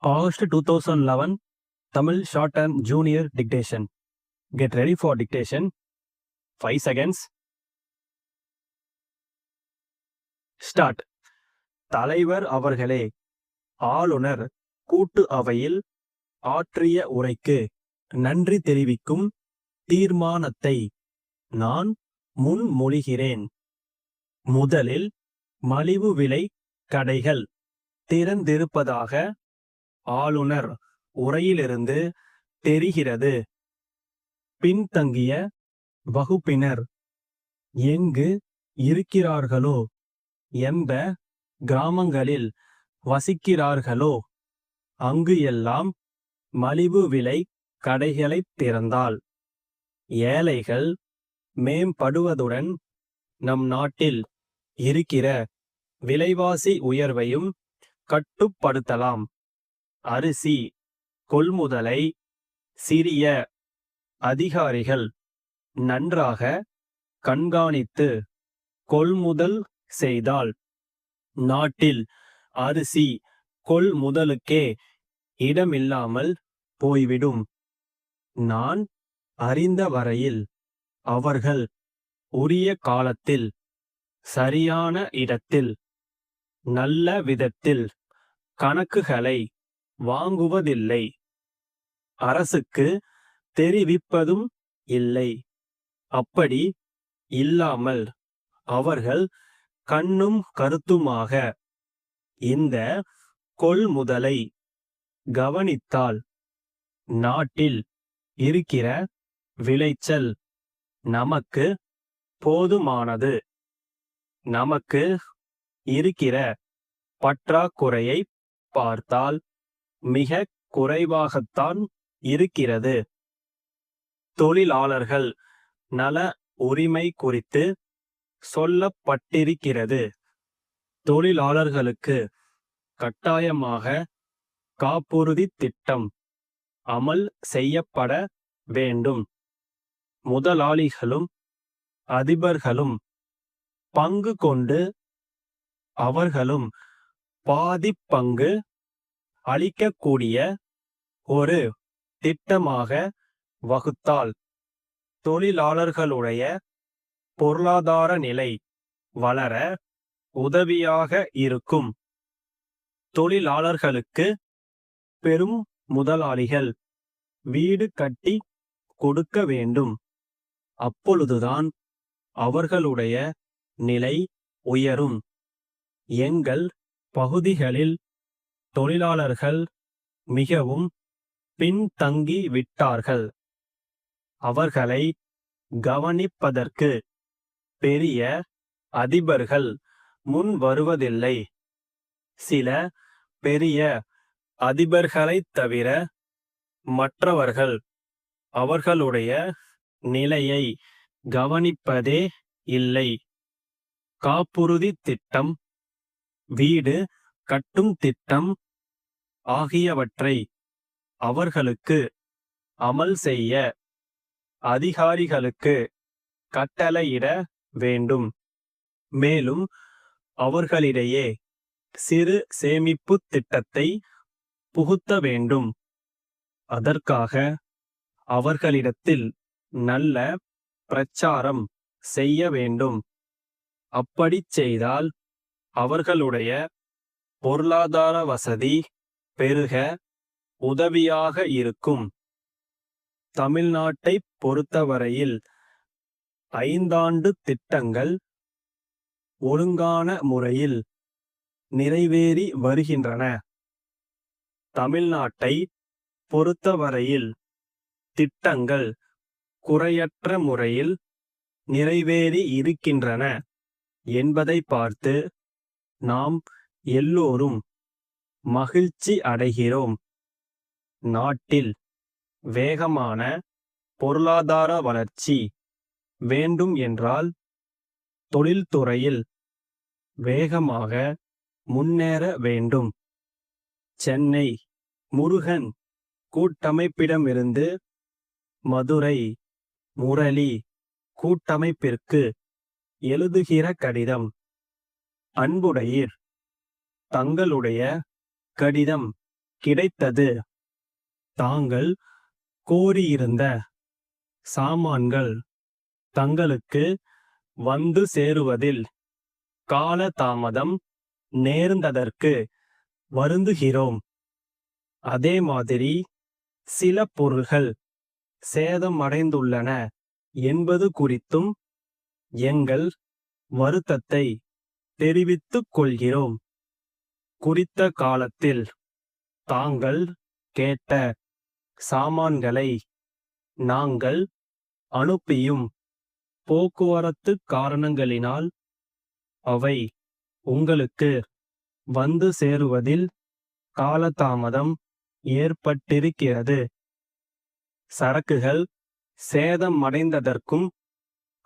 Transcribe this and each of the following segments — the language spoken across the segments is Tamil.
August 2011, Tamil Short Term Junior Dictation. Get ready for dictation. 5 seconds. Start. தலைவர் அவர்களே, ஆளுநர் கூட்டு அவையில் ஆற்றிய உரைக்கு நன்றி தெரிவிக்கும் தீர்மானத்தை நான் முன்மொழிகிறேன். முதலில் மலிவு விலை கடைகள் திறந்திருப்பதாக ஆளுநர் உரையிலிருந்து தெரிகிறது. பின்தங்கிய வகுப்பினர் எங்கு இருக்கிறார்களோ, எந்த கிராமங்களில் வசிக்கிறார்களோ அங்கு எல்லாம் மலிவு விலை கடைகளை திறந்தால் ஏழைகள் மேம்படுவதுடன் நம் நாட்டில் இருக்கிற விலைவாசி உயர்வையும் கட்டுப்படுத்தலாம். அரிசி கொள்முதலை சிறிய அதிகாரிகள் நன்றாக கண்காணித்து கொள்முதல் செய்தால் நாட்டில் அரிசி கொள்முதலுக்கே இடமில்லாமல் போய்விடும். நான் அறிந்த வரையில் அவர்கள் உரிய காலத்தில் சரியான இடத்தில் நல்ல விதத்தில் கணக்குகளை வாங்குவதில்லை, அரசுக்கு தெரிவிப்பதும் இல்லை. அப்படி இல்லாமல் அவர்கள் கண்ணும் கருத்துமாக இந்த கொள்முதலை கவனித்தால் நாட்டில் இருக்கிற விளைச்சல் நமக்கு போதுமானது. நமக்கு இருக்கிற பற்றாக்குறையை பார்த்தால் மிக குறைவாகத்தான் இருக்கிறது. தொழிலாளர்கள் நல உரிமை குறித்து சொல்லப்பட்டிருக்கிறது. தொழிலாளர்களுக்கு கட்டாயமாக காப்புறுதி திட்டம் அமல் செய்யப்பட வேண்டும். முதலாளிகளும் அதிபர்களும் பங்கு கொண்டு அவர்களும் பாதிப்பங்கு அளிக்கக்கூடிய ஒரு திட்டமாக வகுத்தால் தொழிலாளர்களுடைய பொருளாதார நிலை வளர உதவியாக இருக்கும். தொழிலாளர்களுக்கு பெரும் முதலாளிகள் வீடு கட்டி கொடுக்க வேண்டும். அப்பொழுதுதான் அவர்களுடைய நிலை உயரும். எங்கள் பகுதிகளில் தொழிலாளர்கள் மிகவும் பின்தங்கி விட்டார்கள். அவர்களை கவனிப்பதற்கு பெரிய அதிபர்கள் முன் வருவதில்லை. சில பெரிய அதிபர்களைத் தவிர மற்றவர்கள் அவர்களுடைய நிலையை கவனிப்பதே இல்லை. காப்புறுதி திட்டம், வீடு கட்டும் திட்டம் ஆகியவற்றை அவர்களுக்கு அமல் செய்ய அதிகாரிகளுக்கு கட்டளையிட வேண்டும். மேலும் அவர்களிடையே சிறு சேமிப்பு திட்டத்தை புகுத்த வேண்டும். அதற்காக அவர்களிடத்தில் நல்ல பிரச்சாரம் செய்ய வேண்டும். அப்படி செய்தால் அவர்களுடைய பொருளாதார வசதி பெருக உதவியாக இருக்கும். தமிழ்நாட்டை பொறுத்தவரையில் 5 ஆண்டு திட்டங்கள் ஒழுங்கான முறையில் நிறைவேறி வருகின்றன. தமிழ்நாட்டை பொறுத்தவரையில் திட்டங்கள் குறையற்ற முறையில் நிறைவேறி இருக்கின்றன என்பதை பார்த்து நாம் எல்லோரும் மகிழ்ச்சி அடைகிறோம். நாட்டில் வேகமான பொருளாதார வளர்ச்சி வேண்டும் என்றால் தொழில்துறையில் வேகமாக முன்னேற வேண்டும். சென்னை முருகன் கூட்டமைப்பிடமிருந்து மதுரை முரளி கூட்டமைப்பிற்கு எழுதுகிற கடிதம். அன்புடையீர், தங்களுடைய கடிதம் கிடைத்தது. தாங்கள் கோரியிருந்த சாமான்கள் தங்களுக்கு வந்து சேருவதில் காலதாமதம் நேர்ந்ததற்கு வருந்துகிறோம். அதே மாதிரி சில பொருள்கள் சேதமடைந்துள்ளன என்பது குறித்தும் எங்கள் வருத்தத்தை தெரிவித்துக் கொள்கிறோம். குறித்த காலத்தில் தாங்கள் கேட்ட சாமான்களை நாங்கள் அனுப்பியும் போக்குவரத்து காரணங்களினால் அவை உங்களுக்கு வந்து சேருவதில் காலதாமதம் ஏற்பட்டிருக்கிறது. சரக்குகள் சேதமடைந்ததற்கும்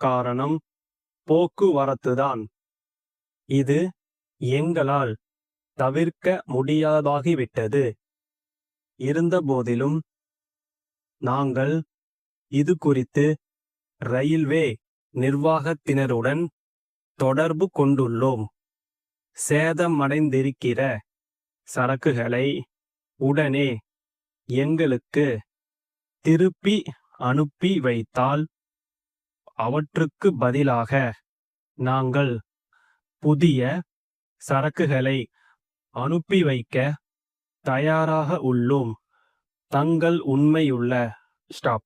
காரணம் போக்குவரத்துதான். இது எங்களால் தவிர்க்க முடியாதாகிவிட்டது. இருந்தபோதிலும் நாங்கள் இது குறித்து ரயில்வே நிர்வாகத்தினருடன் தொடர்பு கொண்டுள்ளோம். சேதமடைந்திருக்கிற சரக்குகளை உடனே எங்களுக்கு திருப்பி அனுப்பி வைத்தால் அவற்றுக்கு பதிலாக நாங்கள் புதிய சரக்குகளை அனுப்பி வைக்க தயாராக உள்ளோம். தங்கள் உண்மையுள்ள ஸ்டாப்.